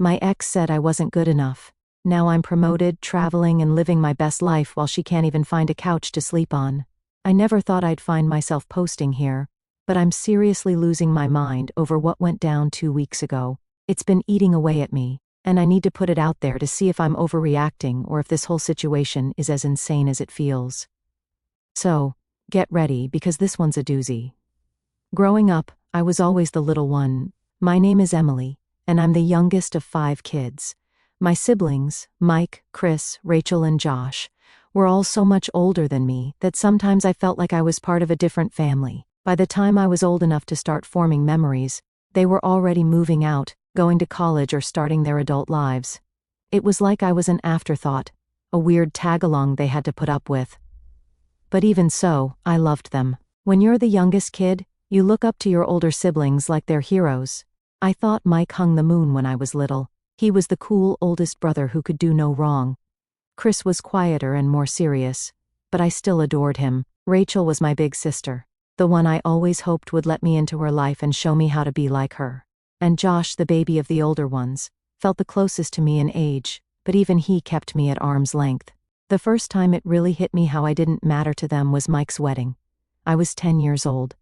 My ex said I wasn't good enough. Now I'm promoted, traveling and living my best life while she can't even find a couch to sleep on. I never thought I'd find myself posting here, but I'm seriously losing my mind over what went down 2 weeks ago. It's been eating away at me, and I need to put it out there to see if I'm overreacting or if this whole situation is as insane as it feels. So, get ready because this one's a doozy. Growing up, I was always the little one. My name is Emily, and I'm the youngest of 5 kids. My siblings, Mike, Chris, Rachel, and Josh, were all so much older than me that sometimes I felt like I was part of a different family. By the time I was old enough to start forming memories, they were already moving out, going to college or starting their adult lives. It was like I was an afterthought, a weird tag-along they had to put up with. But even so, I loved them. When you're the youngest kid, you look up to your older siblings like they're heroes. I thought Mike hung the moon when I was little. He was the cool oldest brother who could do no wrong. Chris was quieter and more serious, but I still adored him. Rachel was my big sister, the one I always hoped would let me into her life and show me how to be like her. And Josh, the baby of the older ones, felt the closest to me in age, but even he kept me at arm's length. The first time it really hit me how I didn't matter to them was Mike's wedding. I was 10 years old.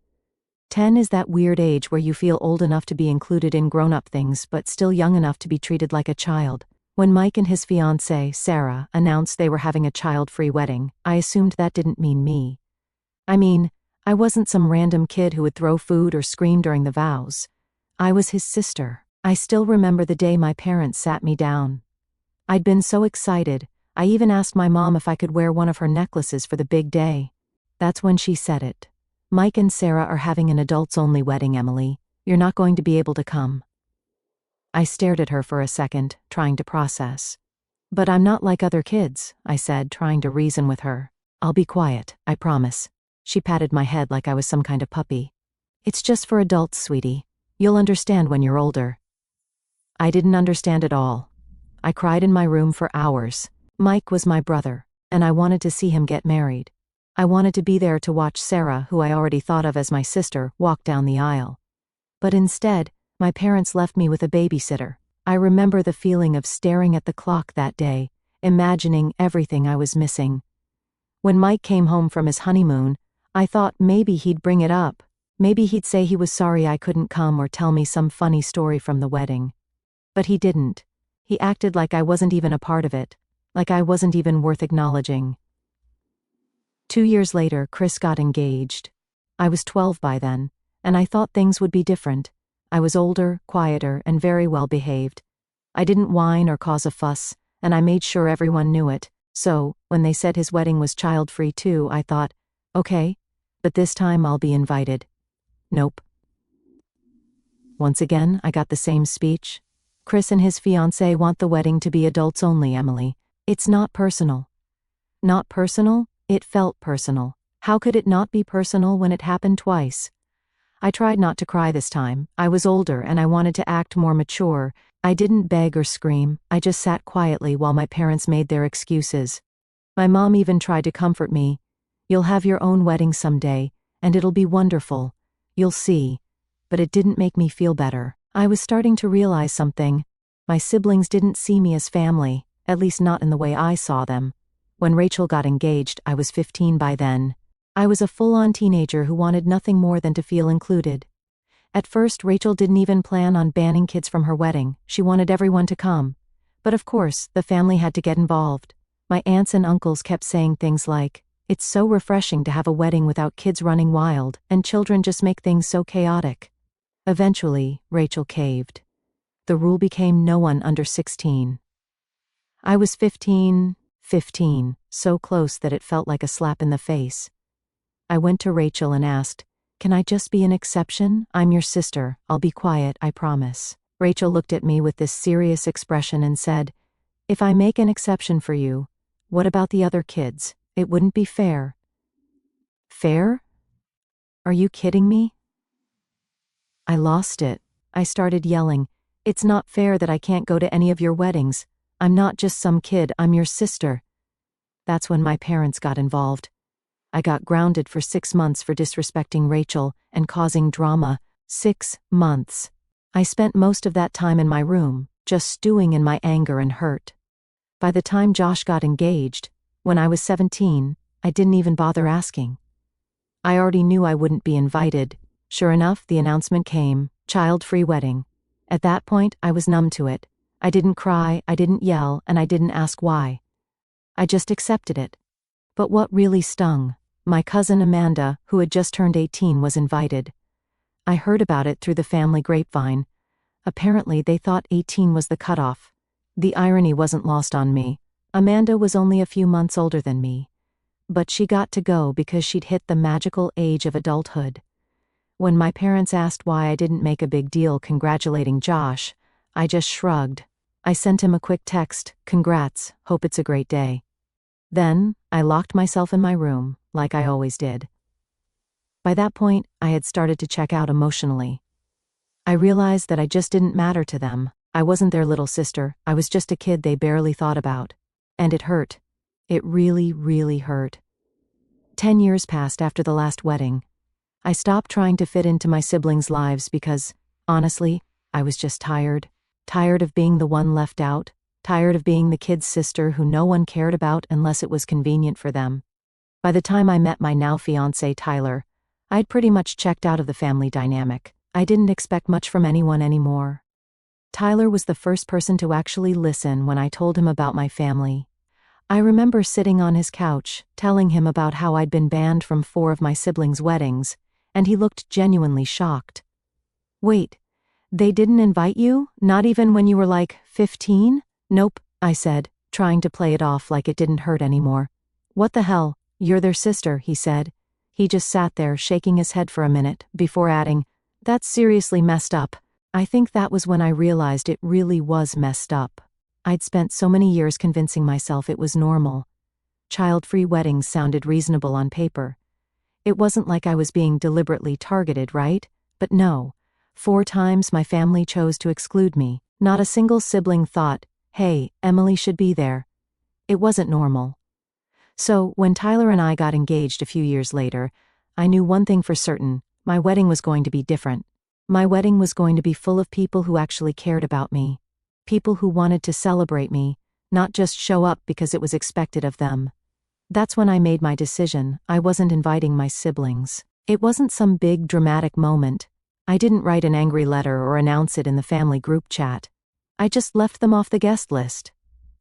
10 is that weird age where you feel old enough to be included in grown-up things but still young enough to be treated like a child. When Mike and his fiancée, Sarah, announced they were having a child-free wedding, I assumed that didn't mean me. I mean, I wasn't some random kid who would throw food or scream during the vows. I was his sister. I still remember the day my parents sat me down. I'd been so excited, I even asked my mom if I could wear one of her necklaces for the big day. That's when she said it. Mike and Sarah are having an adults-only wedding, Emily. You're not going to be able to come. I stared at her for a second, trying to process. But I'm not like other kids, I said, trying to reason with her. I'll be quiet, I promise. She patted my head like I was some kind of puppy. It's just for adults, sweetie. You'll understand when you're older. I didn't understand at all. I cried in my room for hours. Mike was my brother, and I wanted to see him get married. I wanted to be there to watch Sarah, who I already thought of as my sister, walk down the aisle. But instead, my parents left me with a babysitter. I remember the feeling of staring at the clock that day, imagining everything I was missing. When Mike came home from his honeymoon, I thought maybe he'd bring it up. Maybe he'd say he was sorry I couldn't come or tell me some funny story from the wedding. But he didn't. He acted like I wasn't even a part of it, like I wasn't even worth acknowledging. 2 years later, Chris got engaged. I was 12 by then, and I thought things would be different. I was older, quieter, and very well behaved. I didn't whine or cause a fuss, and I made sure everyone knew it. So, when they said his wedding was child-free too, I thought, okay, but this time I'll be invited. Nope. Once again, I got the same speech. Chris and his fiancée want the wedding to be adults only, Emily. It's not personal. Not personal? It felt personal. How could it not be personal when it happened twice? I tried not to cry this time. I was older and I wanted to act more mature. I didn't beg or scream. I just sat quietly while my parents made their excuses. My mom even tried to comfort me. You'll have your own wedding someday, and it'll be wonderful. You'll see. But it didn't make me feel better. I was starting to realize something. My siblings didn't see me as family, at least not in the way I saw them. When Rachel got engaged, I was 15 by then. I was a full-on teenager who wanted nothing more than to feel included. At first, Rachel didn't even plan on banning kids from her wedding. She wanted everyone to come. But of course, the family had to get involved. My aunts and uncles kept saying things like, "It's so refreshing to have a wedding without kids running wild, and children just make things so chaotic." Eventually, Rachel caved. The rule became no one under 16. I was 15, so close that it felt like a slap in the face. I went to Rachel and asked, "Can I just be an exception? I'm your sister. I'll be quiet, I promise." Rachel looked at me with this serious expression and said, "If I make an exception for you, what about the other kids? It wouldn't be fair." Fair? Are you kidding me? I lost it. I started yelling, "It's not fair that I can't go to any of your weddings. I'm not just some kid, I'm your sister." That's when my parents got involved. I got grounded for 6 months for disrespecting Rachel and causing drama. 6 months. I spent most of that time in my room, just stewing in my anger and hurt. By the time Josh got engaged, when I was 17, I didn't even bother asking. I already knew I wouldn't be invited. Sure enough, the announcement came, child-free wedding. At that point, I was numb to it. I didn't cry, I didn't yell, and I didn't ask why. I just accepted it. But what really stung, my cousin Amanda, who had just turned 18, was invited. I heard about it through the family grapevine. Apparently, they thought 18 was the cutoff. The irony wasn't lost on me. Amanda was only a few months older than me. But she got to go because she'd hit the magical age of adulthood. When my parents asked why I didn't make a big deal congratulating Josh, I just shrugged. I sent him a quick text, "Congrats, hope it's a great day." Then, I locked myself in my room, like I always did. By that point, I had started to check out emotionally. I realized that I just didn't matter to them. I wasn't their little sister, I was just a kid they barely thought about. And it hurt. It really, really hurt. 10 years passed after the last wedding. I stopped trying to fit into my siblings' lives because, honestly, I was just tired. Tired of being the one left out. Tired of being the kid's sister who no one cared about unless it was convenient for them. By the time I met my now fiancé Tyler, I'd pretty much checked out of the family dynamic. I didn't expect much from anyone anymore. Tyler was the first person to actually listen when I told him about my family. I remember sitting on his couch, telling him about how I'd been banned from 4 of my siblings' weddings, and he looked genuinely shocked. "Wait, they didn't invite you? Not even when you were like 15? "Nope," I said, trying to play it off like it didn't hurt anymore. "What the hell, you're their sister," he said. He just sat there shaking his head for a minute, before adding, "That's seriously messed up." I think that was when I realized it really was messed up. I'd spent so many years convincing myself it was normal. Child-free weddings sounded reasonable on paper. It wasn't like I was being deliberately targeted, right? But no. 4 times my family chose to exclude me. Not a single sibling thought, "Hey, Emily should be there." It wasn't normal. So, when Tyler and I got engaged a few years later, I knew one thing for certain: my wedding was going to be different. My wedding was going to be full of people who actually cared about me. People who wanted to celebrate me, not just show up because it was expected of them. That's when I made my decision. I wasn't inviting my siblings. It wasn't some big dramatic moment. I didn't write an angry letter or announce it in the family group chat. I just left them off the guest list.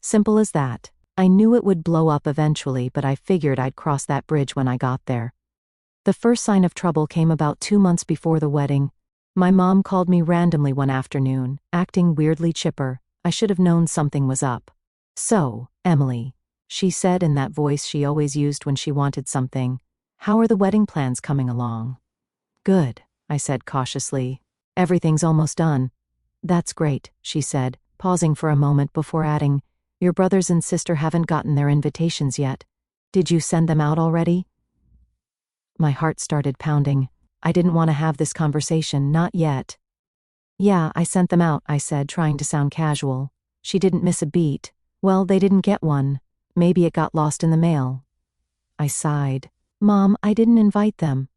Simple as that. I knew it would blow up eventually, but I figured I'd cross that bridge when I got there. The first sign of trouble came about 2 months before the wedding. My mom called me randomly one afternoon, acting weirdly chipper. I should have known something was up. "So, Emily," she said in that voice she always used when she wanted something, "how are the wedding plans coming along?" "Good," I said cautiously. "Everything's almost done." "That's great," she said, pausing for a moment before adding, "Your brothers and sister haven't gotten their invitations yet. Did you send them out already?" My heart started pounding. I didn't want to have this conversation, not yet. "Yeah, I sent them out," I said, trying to sound casual. She didn't miss a beat. "Well, they didn't get one. Maybe it got lost in the mail." I sighed. "Mom, I didn't invite them."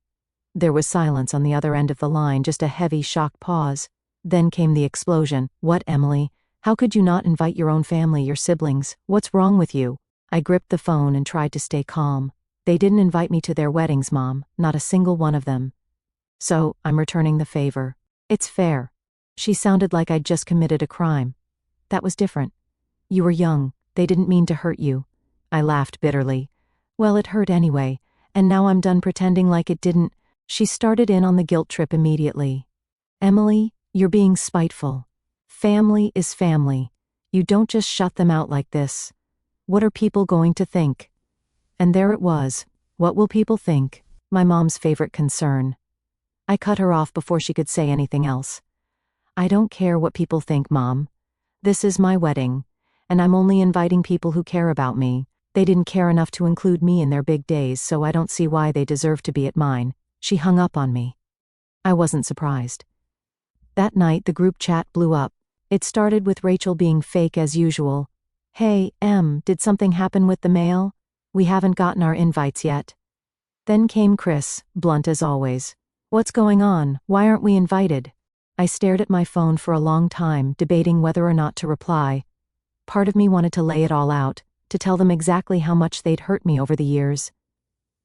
There was silence on the other end of the line, just a heavy, shocked pause. Then came the explosion. "What, Emily? How could you not invite your own family, your siblings? What's wrong with you?" I gripped the phone and tried to stay calm. "They didn't invite me to their weddings, Mom. Not a single one of them. So, I'm returning the favor. It's fair." She sounded like I'd just committed a crime. "That was different. You were young. They didn't mean to hurt you." I laughed bitterly. "Well, it hurt anyway, and now I'm done pretending like it didn't." She started in on the guilt trip immediately. "Emily, you're being spiteful. Family is family. You don't just shut them out like this. What are people going to think?" And there it was. What will people think? My mom's favorite concern. I cut her off before she could say anything else. "I don't care what people think, Mom. This is my wedding, and I'm only inviting people who care about me. They didn't care enough to include me in their big days, so I don't see why they deserve to be at mine." She hung up on me. I wasn't surprised. That night the group chat blew up. It started with Rachel being fake as usual. "Hey, Em, did something happen with the mail? We haven't gotten our invites yet." Then came Chris, blunt as always. "What's going on? Why aren't we invited?" I stared at my phone for a long time, debating whether or not to reply. Part of me wanted to lay it all out, to tell them exactly how much they'd hurt me over the years.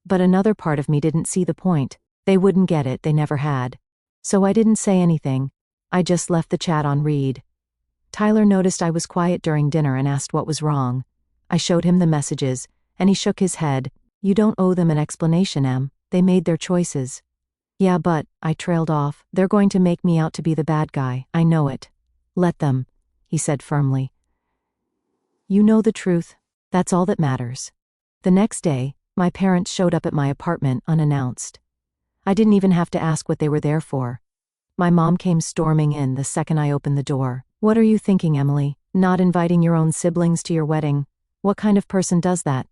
But another part of me didn't see the point. They wouldn't get it, they never had. So I didn't say anything. I just left the chat on read. Tyler noticed I was quiet during dinner and asked what was wrong. I showed him the messages, and he shook his head. You don't owe them an explanation, Em. They made their choices. Yeah, but, I trailed off, they're going to make me out to be the bad guy, I know it. Let them, he said firmly. You know the truth. That's all that matters. The next day, my parents showed up at my apartment unannounced. I didn't even have to ask what they were there for. My mom came storming in the second I opened the door. What are you thinking, Emily? Not inviting your own siblings to your wedding? What kind of person does that?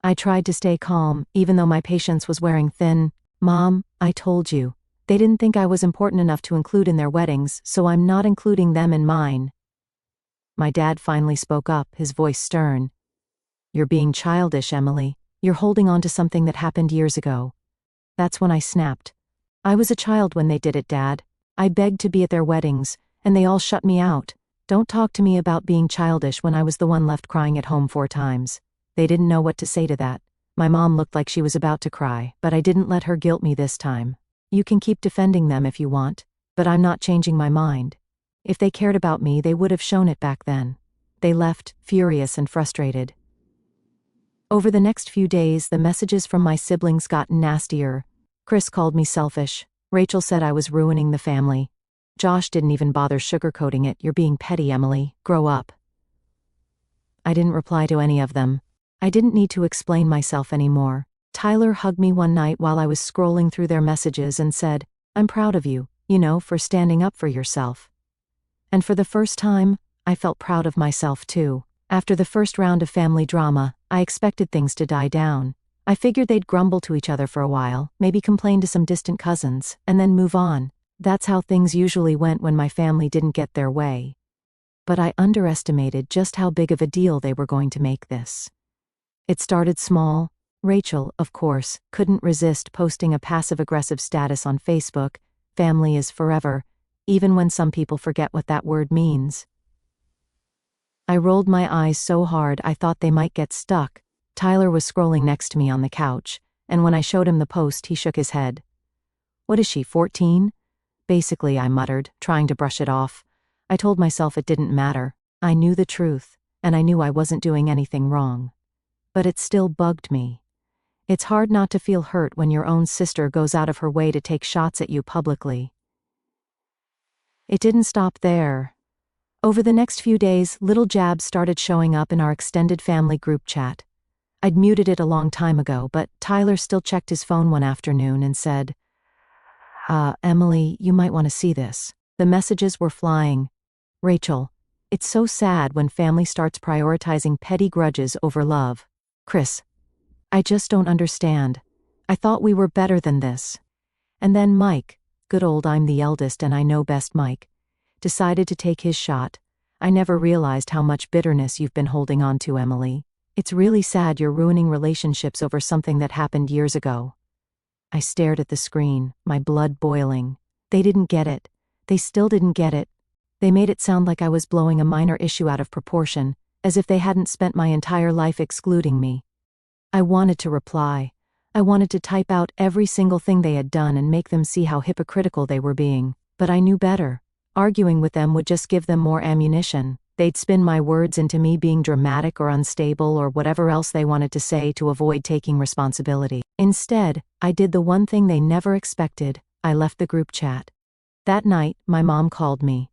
I tried to stay calm, even though my patience was wearing thin. Mom, I told you. They didn't think I was important enough to include in their weddings, so I'm not including them in mine. My dad finally spoke up, his voice stern. You're being childish, Emily. You're holding on to something that happened years ago. That's when I snapped. I was a child when they did it, Dad. I begged to be at their weddings, and they all shut me out. Don't talk to me about being childish when I was the one left crying at home 4 times. They didn't know what to say to that. My mom looked like she was about to cry, but I didn't let her guilt me this time. You can keep defending them if you want, but I'm not changing my mind. If they cared about me, they would have shown it back then. They left, furious and frustrated. Over the next few days, the messages from my siblings got nastier. Chris called me selfish. Rachel said I was ruining the family. Josh didn't even bother sugarcoating it. You're being petty, Emily. Grow up. I didn't reply to any of them. I didn't need to explain myself anymore. Tyler hugged me one night while I was scrolling through their messages and said, I'm proud of you, for standing up for yourself. And for the first time, I felt proud of myself too. After the first round of family drama, I expected things to die down. I figured they'd grumble to each other for a while, maybe complain to some distant cousins, and then move on. That's how things usually went when my family didn't get their way. But I underestimated just how big of a deal they were going to make this. It started small. Rachel, of course, couldn't resist posting a passive-aggressive status on Facebook, family is forever, even when some people forget what that word means. I rolled my eyes so hard I thought they might get stuck. Tyler was scrolling next to me on the couch, and when I showed him the post, he shook his head. What is she, 14? Basically, I muttered, trying to brush it off. I told myself it didn't matter. I knew the truth, and I knew I wasn't doing anything wrong. But it still bugged me. It's hard not to feel hurt when your own sister goes out of her way to take shots at you publicly. It didn't stop there. Over the next few days, little jabs started showing up in our extended family group chat. I'd muted it a long time ago, but Tyler still checked his phone one afternoon and said, Emily, you might want to see this. The messages were flying. Rachel, it's so sad when family starts prioritizing petty grudges over love. Chris, I just don't understand. I thought we were better than this. And then Mike, good old I'm the eldest and I know best Mike, decided to take his shot. I never realized how much bitterness you've been holding on to, Emily. It's really sad you're ruining relationships over something that happened years ago. I stared at the screen, my blood boiling. They didn't get it. They still didn't get it. They made it sound like I was blowing a minor issue out of proportion, as if they hadn't spent my entire life excluding me. I wanted to reply. I wanted to type out every single thing they had done and make them see how hypocritical they were being, but I knew better. Arguing with them would just give them more ammunition. They'd spin my words into me being dramatic or unstable or whatever else they wanted to say to avoid taking responsibility. Instead, I did the one thing they never expected. I left the group chat. That night, my mom called me.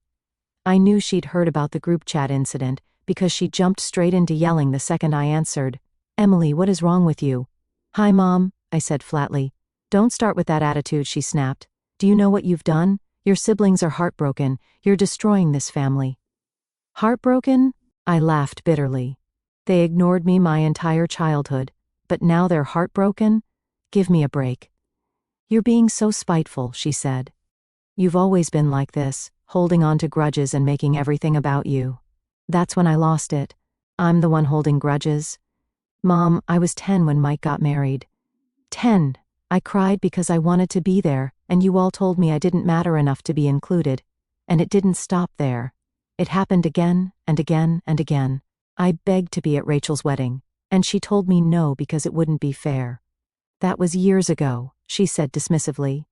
I knew she'd heard about the group chat incident because she jumped straight into yelling the second I answered. Emily, what is wrong with you? Hi, Mom, I said flatly. Don't start with that attitude, she snapped. Do you know what you've done? Your siblings are heartbroken. You're destroying this family. Heartbroken? I laughed bitterly. They ignored me my entire childhood, but now they're heartbroken? Give me a break. You're being so spiteful, she said. You've always been like this, holding on to grudges and making everything about you. That's when I lost it. I'm the one holding grudges. Mom, I was 10 when Mike got married. 10. I cried because I wanted to be there, and you all told me I didn't matter enough to be included. And it didn't stop there. It happened again and again and again. I begged to be at Rachel's wedding, and she told me no because it wouldn't be fair. That was years ago, she said dismissively.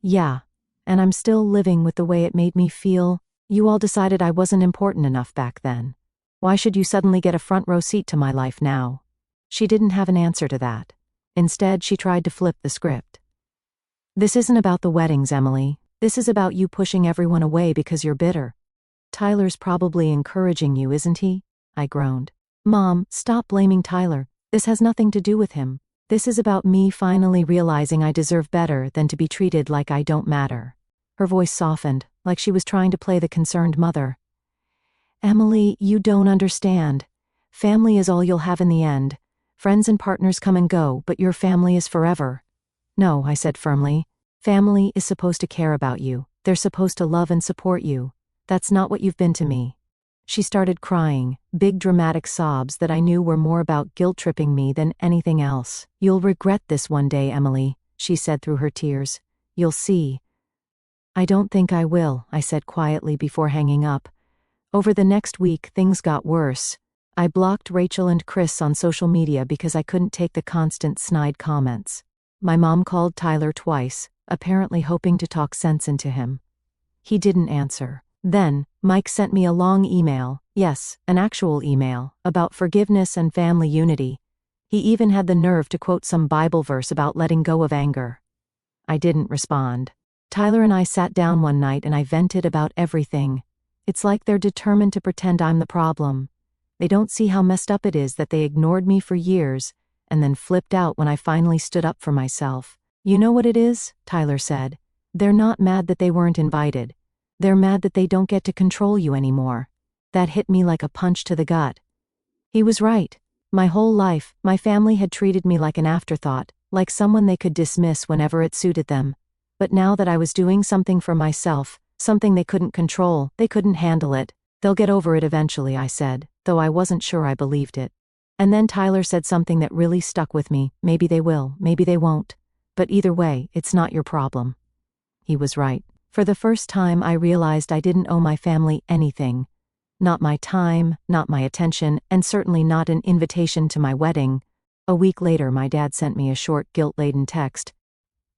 Yeah, and I'm still living with the way it made me feel. You all decided I wasn't important enough back then. Why should you suddenly get a front row seat to my life now? She didn't have an answer to that. Instead, she tried to flip the script. This isn't about the weddings, Emily. This is about you pushing everyone away because you're bitter. Tyler's probably encouraging you, isn't he? I groaned. Mom, stop blaming Tyler. This has nothing to do with him. This is about me finally realizing I deserve better than to be treated like I don't matter. Her voice softened, like she was trying to play the concerned mother. Emily, you don't understand. Family is all you'll have in the end. Friends and partners come and go, but your family is forever. No, I said firmly. Family is supposed to care about you. They're supposed to love and support you. That's not what you've been to me. She started crying, big dramatic sobs that I knew were more about guilt-tripping me than anything else. You'll regret this one day, Emily, she said through her tears. You'll see. I don't think I will, I said quietly before hanging up. Over the next week, things got worse. I blocked Rachel and Chris on social media because I couldn't take the constant snide comments. My mom called Tyler twice, apparently hoping to talk sense into him. He didn't answer. Then, Mike sent me a long email, yes, an actual email, about forgiveness and family unity. He even had the nerve to quote some Bible verse about letting go of anger. I didn't respond. Tyler and I sat down one night and I vented about everything. It's like they're determined to pretend I'm the problem. They don't see how messed up it is that they ignored me for years and then flipped out when I finally stood up for myself. You know what it is? Tyler said. They're not mad that they weren't invited. They're mad that they don't get to control you anymore. That hit me like a punch to the gut. He was right. My whole life, my family had treated me like an afterthought, like someone they could dismiss whenever it suited them. But now that I was doing something for myself, something they couldn't control, they couldn't handle it. They'll get over it eventually, I said, though I wasn't sure I believed it. And then Tyler said something that really stuck with me. Maybe they will, maybe they won't. But either way, it's not your problem. He was right. For the first time, I realized I didn't owe my family anything. Not my time, not my attention, and certainly not an invitation to my wedding. A week later, my dad sent me a short, guilt-laden text.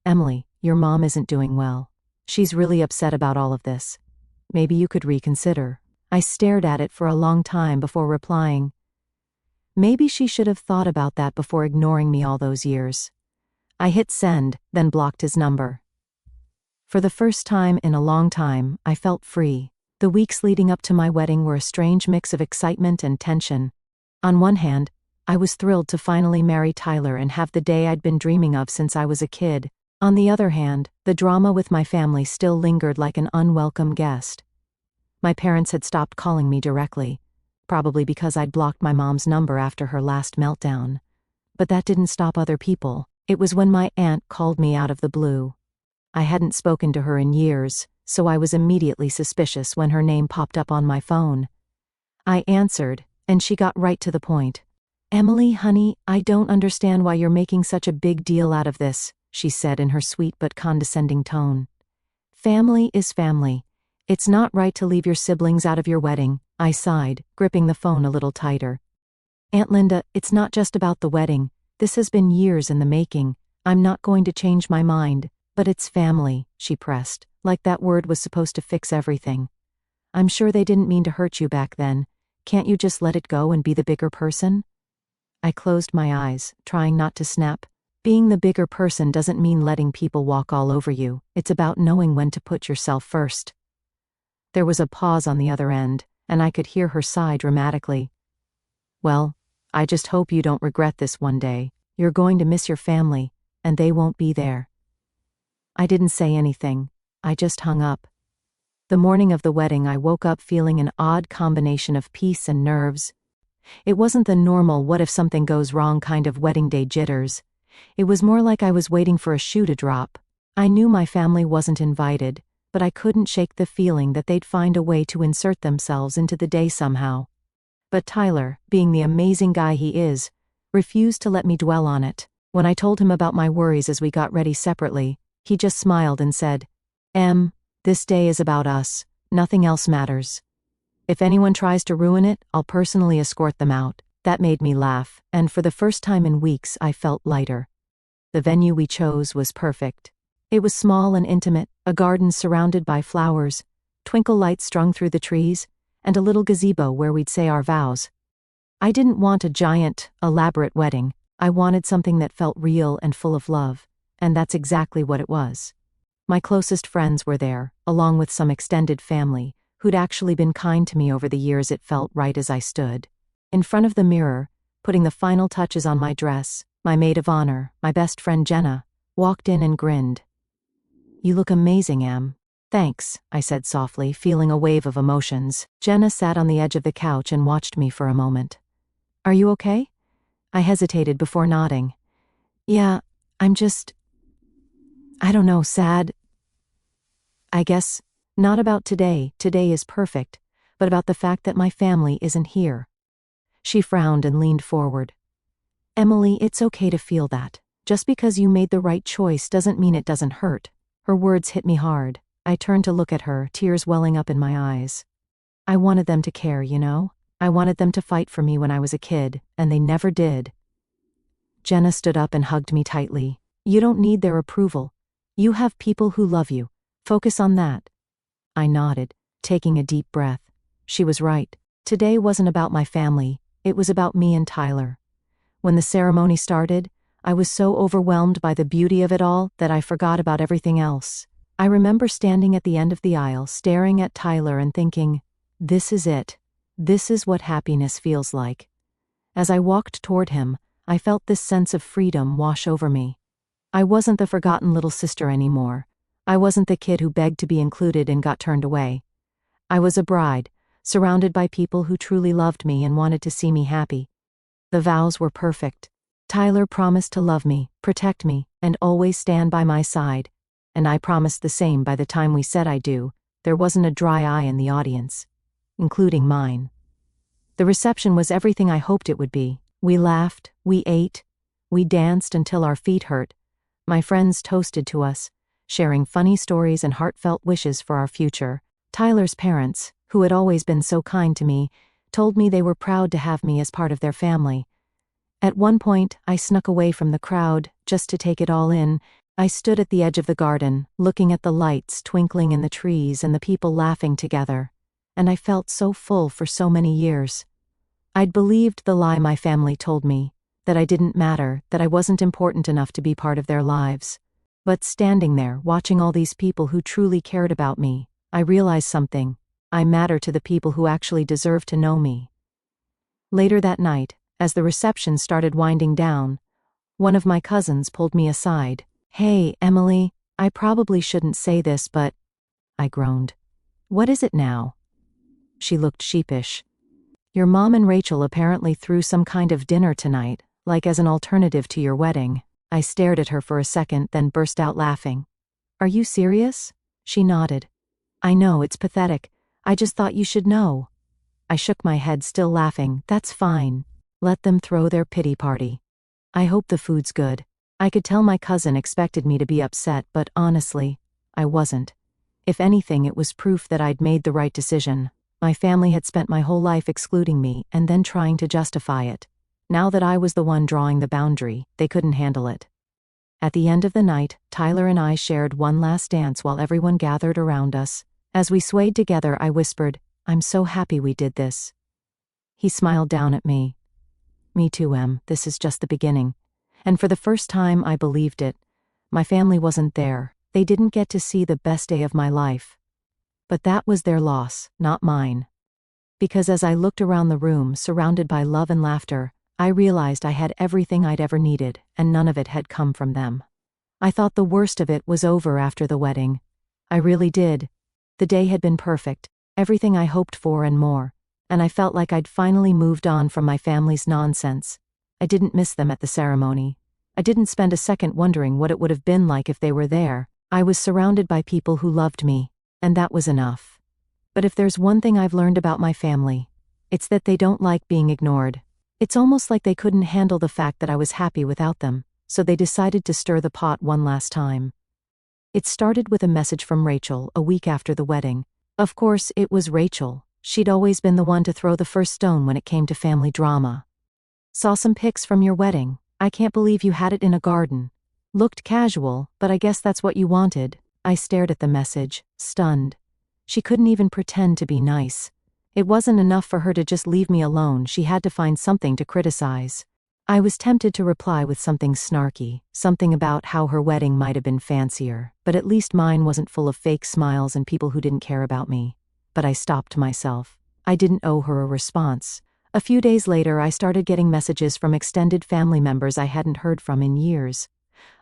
Emily, your mom isn't doing well. She's really upset about all of this. Maybe you could reconsider. I stared at it for a long time before replying. Maybe she should have thought about that before ignoring me all those years. I hit send, then blocked his number. For the first time in a long time, I felt free. The weeks leading up to my wedding were a strange mix of excitement and tension. On one hand, I was thrilled to finally marry Tyler and have the day I'd been dreaming of since I was a kid. On the other hand, the drama with my family still lingered like an unwelcome guest. My parents had stopped calling me directly, probably because I'd blocked my mom's number after her last meltdown. But that didn't stop other people. It was when my aunt called me out of the blue. I hadn't spoken to her in years, so I was immediately suspicious when her name popped up on my phone. I answered, and she got right to the point. Emily, honey, I don't understand why you're making such a big deal out of this, she said in her sweet but condescending tone. Family is family. It's not right to leave your siblings out of your wedding, I sighed, gripping the phone a little tighter. Aunt Linda, it's not just about the wedding. This has been years in the making. I'm not going to change my mind. But it's family, she pressed, like that word was supposed to fix everything. I'm sure they didn't mean to hurt you back then. Can't you just let it go and be the bigger person? I closed my eyes, trying not to snap. Being the bigger person doesn't mean letting people walk all over you. It's about knowing when to put yourself first. There was a pause on the other end, and I could hear her sigh dramatically. Well, I just hope you don't regret this one day. You're going to miss your family, and they won't be there. I didn't say anything. I just hung up. The morning of the wedding, I woke up feeling an odd combination of peace and nerves. It wasn't the normal what if something goes wrong kind of wedding day jitters. It was more like I was waiting for a shoe to drop. I knew my family wasn't invited, but I couldn't shake the feeling that they'd find a way to insert themselves into the day somehow. But Tyler, being the amazing guy he is, refused to let me dwell on it. When I told him about my worries as we got ready separately, He just smiled and said, This day is about us. Nothing else matters. If anyone tries to ruin it, I'll personally escort them out. That made me laugh, and for the first time in weeks I felt lighter. The venue we chose was perfect. It was small and intimate, a garden surrounded by flowers, twinkle lights strung through the trees, and a little gazebo where we'd say our vows. I didn't want a giant, elaborate wedding. I wanted something that felt real and full of love, and that's exactly what it was. My closest friends were there, along with some extended family, who'd actually been kind to me over the years. It felt right as I stood in front of the mirror, putting the final touches on my dress. My maid of honor, my best friend Jenna, walked in and grinned. "You look amazing, Em." "Thanks," I said softly, feeling a wave of emotions. Jenna sat on the edge of the couch and watched me for a moment. "Are you okay?" I hesitated before nodding. "Yeah, I'm just, I don't know, sad. I guess, not about today is perfect, but about the fact that my family isn't here." She frowned and leaned forward. "Emily, it's okay to feel that. Just because you made the right choice doesn't mean it doesn't hurt." Her words hit me hard. I turned to look at her, tears welling up in my eyes. I wanted them to care, you know? I wanted them to fight for me when I was a kid, and they never did. Jenna stood up and hugged me tightly. "You don't need their approval. You have people who love you. Focus on that." I nodded, taking a deep breath. She was right. Today wasn't about my family, it was about me and Tyler. When the ceremony started, I was so overwhelmed by the beauty of it all that I forgot about everything else. I remember standing at the end of the aisle, staring at Tyler and thinking, this is it. This is what happiness feels like. As I walked toward him, I felt this sense of freedom wash over me. I wasn't the forgotten little sister anymore. I wasn't the kid who begged to be included and got turned away. I was a bride, surrounded by people who truly loved me and wanted to see me happy. The vows were perfect. Tyler promised to love me, protect me, and always stand by my side. And I promised the same by the time we said I do. There wasn't a dry eye in the audience, including mine. The reception was everything I hoped it would be. We laughed, we ate, we danced until our feet hurt. My friends toasted to us, sharing funny stories and heartfelt wishes for our future. Tyler's parents, who had always been so kind to me, told me they were proud to have me as part of their family. At one point, I snuck away from the crowd, just to take it all in. I stood at the edge of the garden, looking at the lights twinkling in the trees and the people laughing together. And I felt so full for so many years. I'd believed the lie my family told me, that I didn't matter, that I wasn't important enough to be part of their lives. But standing there, watching all these people who truly cared about me, I realized something. I matter to the people who actually deserve to know me. Later that night, as the reception started winding down, one of my cousins pulled me aside. "Hey, Emily, I probably shouldn't say this, but..." I groaned. "What is it now?" She looked sheepish. "Your mom and Rachel apparently threw some kind of dinner tonight, like as an alternative to your wedding." I stared at her for a second, then burst out laughing. "Are you serious?" She nodded. "I know, it's pathetic. I just thought you should know." I shook my head, still laughing. "That's fine. Let them throw their pity party. I hope the food's good." I could tell my cousin expected me to be upset, but honestly, I wasn't. If anything, it was proof that I'd made the right decision. My family had spent my whole life excluding me and then trying to justify it. Now that I was the one drawing the boundary, they couldn't handle it. At the end of the night, Tyler and I shared one last dance while everyone gathered around us. As we swayed together, I whispered, "I'm so happy we did this." He smiled down at me. "Me too, Em. This is just the beginning." And for the first time, I believed it. My family wasn't there. They didn't get to see the best day of my life. But that was their loss, not mine. Because as I looked around the room, surrounded by love and laughter, I realized I had everything I'd ever needed, and none of it had come from them. I thought the worst of it was over after the wedding. I really did. The day had been perfect, everything I hoped for and more, and I felt like I'd finally moved on from my family's nonsense. I didn't miss them at the ceremony. I didn't spend a second wondering what it would have been like if they were there. I was surrounded by people who loved me, and that was enough. But if there's one thing I've learned about my family, it's that they don't like being ignored. It's almost like they couldn't handle the fact that I was happy without them, so they decided to stir the pot one last time. It started with a message from Rachel a week after the wedding. Of course, it was Rachel. She'd always been the one to throw the first stone when it came to family drama. Saw some pics from your wedding. I can't believe you had it in a garden. Looked casual, but I guess that's what you wanted. I stared at the message, stunned. She couldn't even pretend to be nice. It wasn't enough for her to just leave me alone, she had to find something to criticize. I was tempted to reply with something snarky, something about how her wedding might have been fancier, but at least mine wasn't full of fake smiles and people who didn't care about me. But I stopped myself. I didn't owe her a response. A few days later, I started getting messages from extended family members I hadn't heard from in years.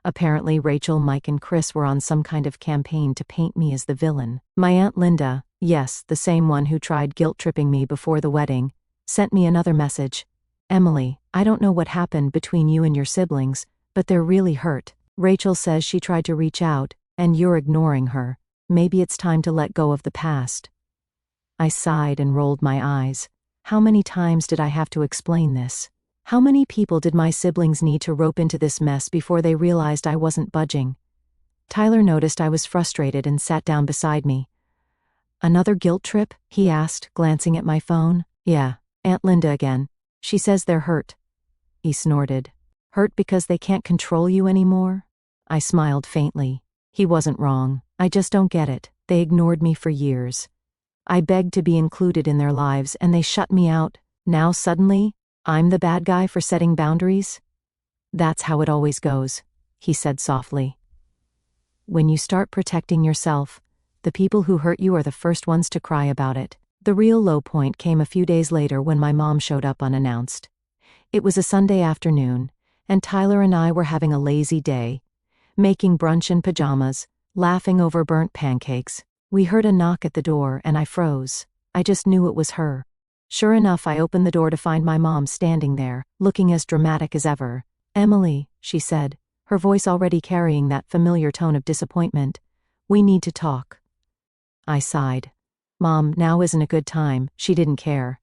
Apparently, Rachel, Mike, and Chris were on some kind of campaign to paint me as the villain. My Aunt Linda, yes, the same one who tried guilt-tripping me before the wedding, sent me another message. Emily, I don't know what happened between you and your siblings, but they're really hurt. Rachel says she tried to reach out, and you're ignoring her. Maybe it's time to let go of the past. I sighed and rolled my eyes. How many times did I have to explain this? How many people did my siblings need to rope into this mess before they realized I wasn't budging? Tyler noticed I was frustrated and sat down beside me. Another guilt trip? He asked, glancing at my phone. Yeah, Aunt Linda again. She says they're hurt. He snorted. Hurt because they can't control you anymore? I smiled faintly. He wasn't wrong. I just don't get it. They ignored me for years. I begged to be included in their lives and they shut me out. Now suddenly, I'm the bad guy for setting boundaries? That's how it always goes, he said softly. When you start protecting yourself, the people who hurt you are the first ones to cry about it. The real low point came a few days later when my mom showed up unannounced. It was a Sunday afternoon, and Tyler and I were having a lazy day, making brunch in pajamas, laughing over burnt pancakes. We heard a knock at the door and I froze. I just knew it was her. Sure enough, I opened the door to find my mom standing there, looking as dramatic as ever. Emily, she said, her voice already carrying that familiar tone of disappointment. We need to talk. I sighed. Mom, now isn't a good time. She didn't care.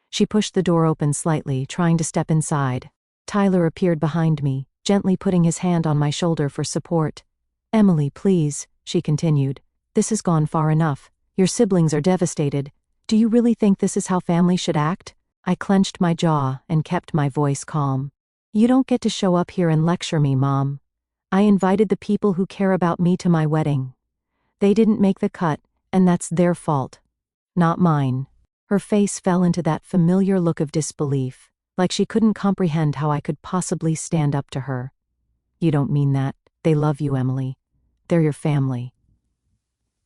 She pushed the door open slightly, trying to step inside. Tyler appeared behind me, gently putting his hand on my shoulder for support. Emily, please, she continued. This has gone far enough. Your siblings are devastated. Do you really think this is how family should act? I clenched my jaw and kept my voice calm. You don't get to show up here and lecture me, Mom. I invited the people who care about me to my wedding. They didn't make the cut, and that's their fault, not mine. Her face fell into that familiar look of disbelief, like she couldn't comprehend how I could possibly stand up to her. You don't mean that. They love you, Emily. They're your family.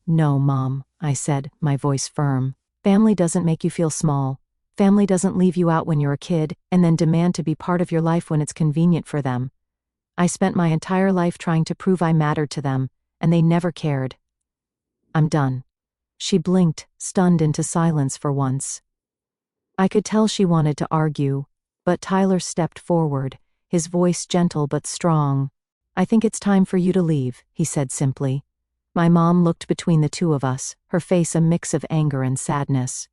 No, Mom, I said, my voice firm. Family doesn't make you feel small. Family doesn't leave you out when you're a kid and then demand to be part of your life when it's convenient for them. I spent my entire life trying to prove I mattered to them, and they never cared. I'm done. She blinked, stunned into silence for once. I could tell she wanted to argue, but Tyler stepped forward, his voice gentle but strong. I think it's time for you to leave, he said simply. My mom looked between the two of us, her face a mix of anger and sadness.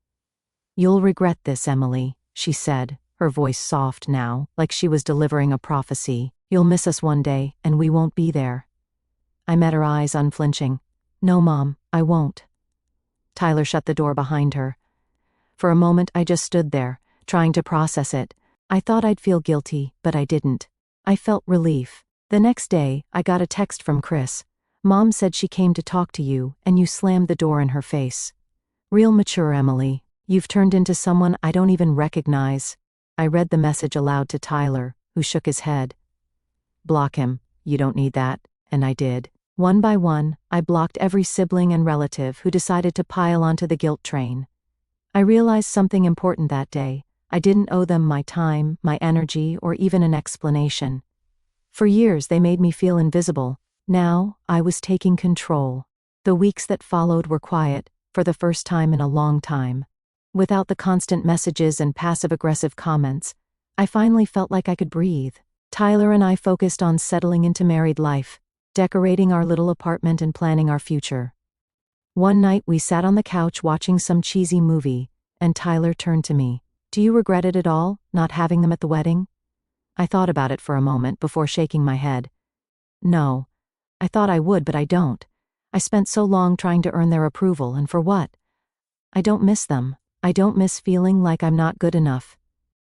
You'll regret this, Emily, she said, her voice soft now, like she was delivering a prophecy. You'll miss us one day, and we won't be there. I met her eyes unflinching. No, Mom, I won't. Tyler shut the door behind her. For a moment I just stood there, trying to process it. I thought I'd feel guilty, but I didn't. I felt relief. The next day, I got a text from Chris. Mom said she came to talk to you, and you slammed the door in her face. Real mature, Emily. You've turned into someone I don't even recognize. I read the message aloud to Tyler, who shook his head. Block him. You don't need that. And I did. One by one, I blocked every sibling and relative who decided to pile onto the guilt train. I realized something important that day. I didn't owe them my time, my energy, or even an explanation. For years they made me feel invisible. Now, I was taking control. The weeks that followed were quiet, for the first time in a long time. Without the constant messages and passive-aggressive comments, I finally felt like I could breathe. Tyler and I focused on settling into married life, decorating our little apartment and planning our future. One night we sat on the couch watching some cheesy movie, and Tyler turned to me. Do you regret it at all, not having them at the wedding? I thought about it for a moment before shaking my head. No. I thought I would, but I don't. I spent so long trying to earn their approval, and for what? I don't miss them. I don't miss feeling like I'm not good enough.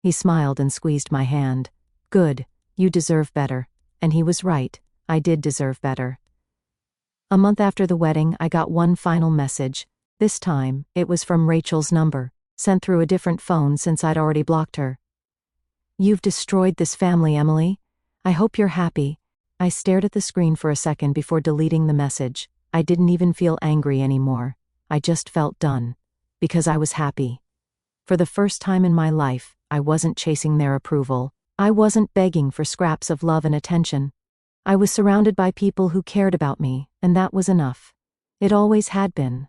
He smiled and squeezed my hand. Good, you deserve better. And he was right, I did deserve better. A month after the wedding, I got one final message. This time, it was from Rachel's number, sent through a different phone since I'd already blocked her. You've destroyed this family, Emily. I hope you're happy. I stared at the screen for a second before deleting the message. I didn't even feel angry anymore. I just felt done. Because I was happy. For the first time in my life, I wasn't chasing their approval. I wasn't begging for scraps of love and attention. I was surrounded by people who cared about me, and that was enough. It always had been.